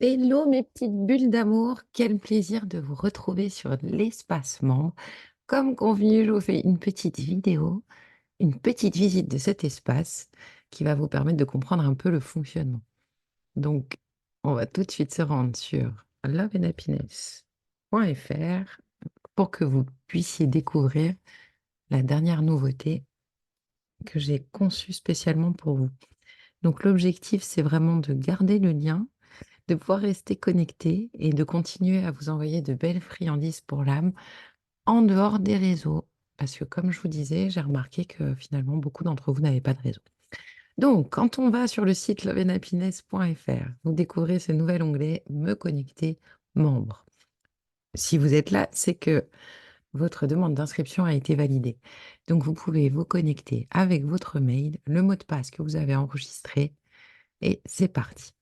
Hello mes petites bulles d'amour, quel plaisir de vous retrouver sur l'espace membre. Comme convenu, je vous fais une petite vidéo, une petite visite de cet espace qui va vous permettre de comprendre un peu le fonctionnement. Donc, on va tout de suite se rendre sur loveandhappiness.fr pour que vous puissiez découvrir la dernière nouveauté que j'ai conçue spécialement pour vous. Donc, l'objectif, c'est vraiment de garder le lien, de pouvoir rester connecté et de continuer à vous envoyer de belles friandises pour l'âme en dehors des réseaux. Parce que comme je vous disais, j'ai remarqué que finalement, beaucoup d'entre vous n'avaient pas de réseau. Donc, quand on va sur le site loveandhappiness.fr, vous découvrez ce nouvel onglet Me connecter membre. Si vous êtes là, c'est que votre demande d'inscription a été validée. Donc, vous pouvez vous connecter avec votre mail, le mot de passe que vous avez enregistré et c'est parti.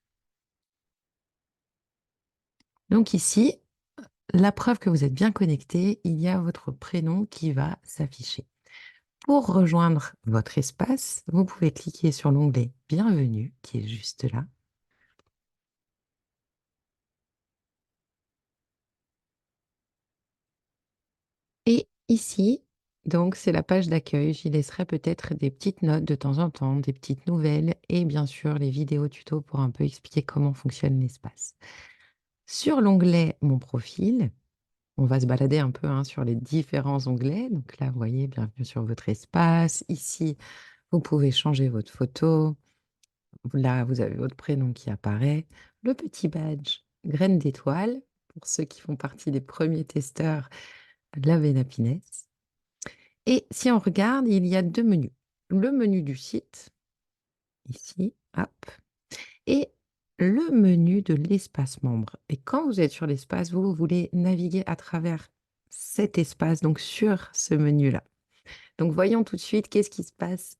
Donc ici, la preuve que vous êtes bien connecté, il y a votre prénom qui va s'afficher. Pour rejoindre votre espace, vous pouvez cliquer sur l'onglet Bienvenue qui est juste là. Et ici, donc c'est la page d'accueil. J'y laisserai peut-être des petites notes de temps en temps, des petites nouvelles et bien sûr les vidéos tuto pour un peu expliquer comment fonctionne l'espace. Sur l'onglet Mon profil, on va se balader un peu sur les différents onglets. Donc là, vous voyez, bienvenue sur votre espace. Ici, vous pouvez changer votre photo. Là, vous avez votre prénom qui apparaît. Le petit badge graine d'étoile pour ceux qui font partie des premiers testeurs Love and Happiness. Et si on regarde, il y a deux menus. Le menu du site, ici, hop, et le menu de l'espace membre. Et quand vous êtes sur l'espace, vous voulez naviguer à travers cet espace, donc sur ce menu-là. Donc voyons tout de suite qu'est-ce qui se passe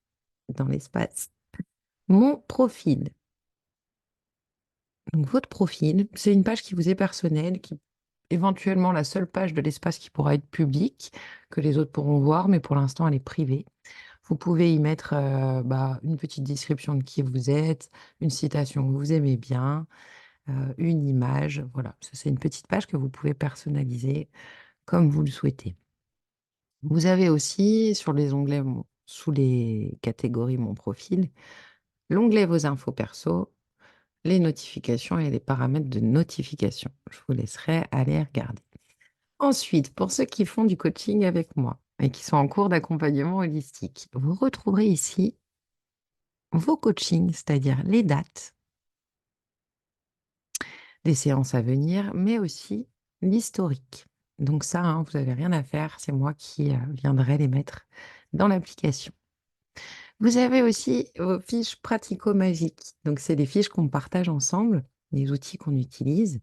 dans l'espace. Mon profil. Donc votre profil, c'est une page qui vous est personnelle, qui éventuellement la seule page de l'espace qui pourra être publique, que les autres pourront voir, mais pour l'instant elle est privée. Vous pouvez y mettre une petite description de qui vous êtes, une citation que vous aimez bien, une image. Voilà, ça c'est une petite page que vous pouvez personnaliser comme vous le souhaitez. Vous avez aussi sur les onglets, sous les catégories Mon profil, l'onglet Vos infos perso, les notifications et les paramètres de notification. Je vous laisserai aller regarder. Ensuite, pour ceux qui font du coaching avec moi et qui sont en cours d'accompagnement holistique, vous retrouverez ici vos coachings, c'est-à-dire les dates des séances à venir, mais aussi l'historique. Donc ça, vous n'avez rien à faire, c'est moi qui viendrai les mettre dans l'application. Vous avez aussi vos fiches pratico-magiques. Donc c'est des fiches qu'on partage ensemble, des outils qu'on utilise.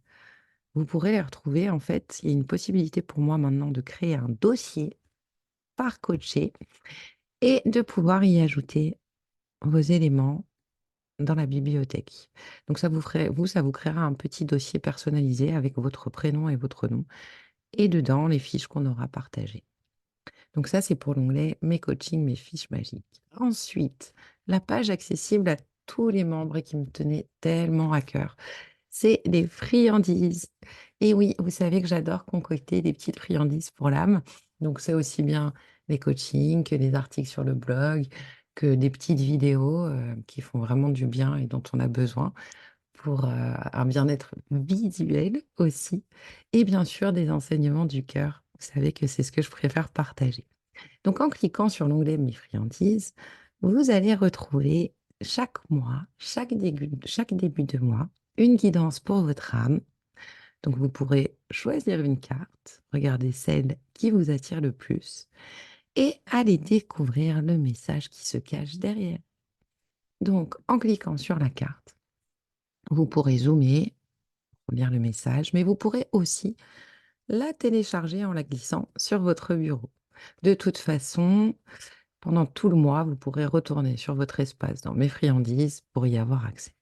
Vous pourrez les retrouver. En fait, il y a une possibilité pour moi maintenant de créer un dossier par coaché et de pouvoir y ajouter vos éléments dans la bibliothèque. Donc ça ça vous créera un petit dossier personnalisé avec votre prénom et votre nom et dedans les fiches qu'on aura partagées. Donc ça, c'est pour l'onglet Mes coachings, mes fiches magiques. Ensuite, la page accessible à tous les membres et qui me tenait tellement à cœur, c'est les friandises. Et oui, vous savez que j'adore concocter des petites friandises pour l'âme. Donc c'est aussi bien les coachings que les articles sur le blog, que des petites vidéos qui font vraiment du bien et dont on a besoin pour un bien-être visuel aussi. Et bien sûr, des enseignements du cœur. Vous savez que c'est ce que je préfère partager. Donc, en cliquant sur l'onglet Mes friandises, vous allez retrouver chaque mois, chaque début de mois, une guidance pour votre âme. Donc, vous pourrez choisir une carte, regarder celle qui vous attire le plus et aller découvrir le message qui se cache derrière. Donc, en cliquant sur la carte, vous pourrez zoomer pour lire le message, mais vous pourrez aussi la télécharger en la glissant sur votre bureau. De toute façon, pendant tout le mois, vous pourrez retourner sur votre espace dans Mes friandises pour y avoir accès.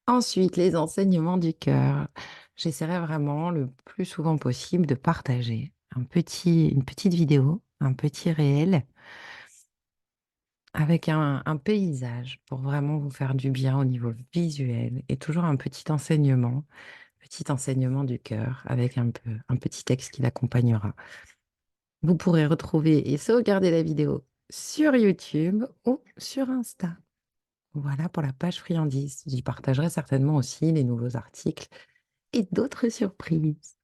Ensuite, les enseignements du cœur. J'essaierai vraiment le plus souvent possible de partager une petite vidéo, un petit réel avec un paysage pour vraiment vous faire du bien au niveau visuel et toujours petit enseignement du cœur avec un petit texte qui l'accompagnera. Vous pourrez retrouver et sauvegarder la vidéo sur YouTube ou sur Insta. Voilà pour la page friandises. J'y partagerai certainement aussi les nouveaux articles et d'autres surprises.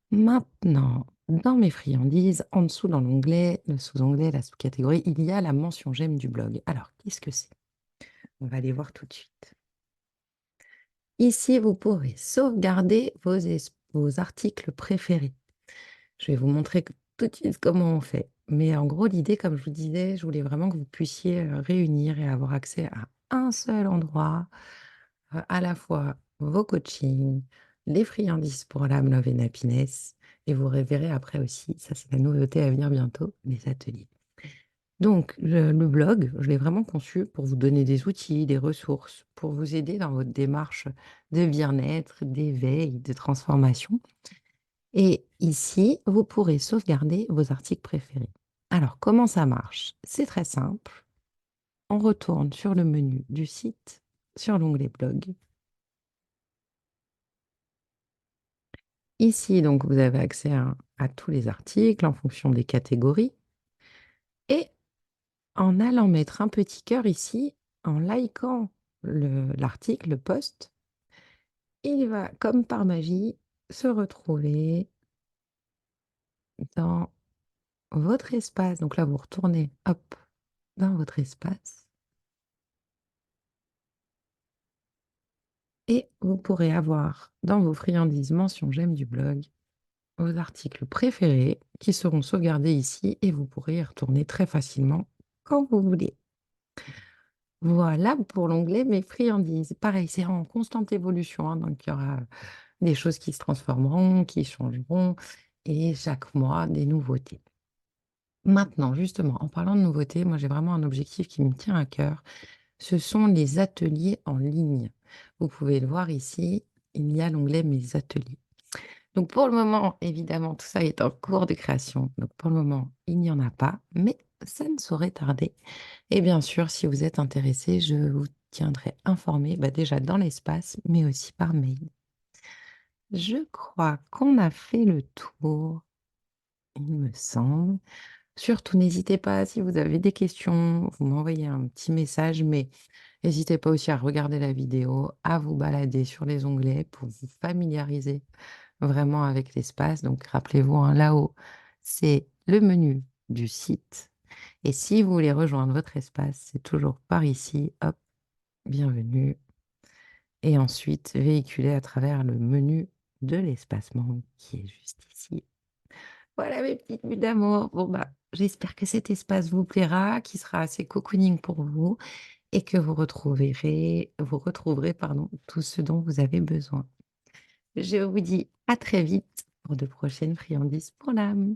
Maintenant, dans mes friandises, en dessous dans l'onglet, le sous-onglet, la sous-catégorie, il y a la mention j'aime du blog. Alors, qu'est-ce que c'est? On va aller voir tout de suite. Ici, vous pourrez sauvegarder vos articles préférés. Je vais vous montrer tout de suite comment on fait. Mais en gros, l'idée, comme je vous disais, je voulais vraiment que vous puissiez réunir et avoir accès à un seul endroit, à la fois vos coachings, les friandises pour l'âme, love and happiness, et vous reverrez après aussi, ça c'est la nouveauté à venir bientôt, les ateliers. Donc, le blog, je l'ai vraiment conçu pour vous donner des outils, des ressources, pour vous aider dans votre démarche de bien-être, d'éveil, de transformation. Et ici, vous pourrez sauvegarder vos articles préférés. Alors, comment ça marche? C'est très simple. On retourne sur le menu du site, sur l'onglet blog. Ici, donc, vous avez accès à tous les articles en fonction des catégories. Et en allant mettre un petit cœur ici, en likant l'article, le post, il va, comme par magie, se retrouver dans votre espace. Donc là, vous retournez, hop, dans votre espace. Et vous pourrez avoir dans vos friandises mention j'aime du blog vos articles préférés qui seront sauvegardés ici et vous pourrez y retourner très facilement quand vous voulez. Voilà pour l'onglet mes friandises. Pareil, c'est en constante évolution, hein, donc il y aura des choses qui se transformeront, qui changeront et chaque mois des nouveautés. Maintenant, justement, en parlant de nouveautés, moi j'ai vraiment un objectif qui me tient à cœur. Ce sont les ateliers en ligne. Vous pouvez le voir ici, il y a l'onglet Mes ateliers. Donc pour le moment, évidemment, tout ça est en cours de création. Donc pour le moment, il n'y en a pas, mais ça ne saurait tarder. Et bien sûr, si vous êtes intéressé, je vous tiendrai informé, bah, déjà dans l'espace, mais aussi par mail. Je crois qu'on a fait le tour, il me semble. Surtout, n'hésitez pas, si vous avez des questions, vous m'envoyez un petit message, mais n'hésitez pas aussi à regarder la vidéo, à vous balader sur les onglets pour vous familiariser vraiment avec l'espace. Donc, rappelez-vous, hein, là-haut, c'est le menu du site. Et si vous voulez rejoindre votre espace, c'est toujours par ici. Hop, bienvenue. Et ensuite, véhiculer à travers le menu de l'espacement qui est juste ici. Voilà mes petites bulles d'amour. Bon, bah, j'espère que cet espace vous plaira, qu'il sera assez cocooning pour vous et que vous retrouverez, pardon, tout ce dont vous avez besoin. Je vous dis à très vite pour de prochaines friandises pour l'âme.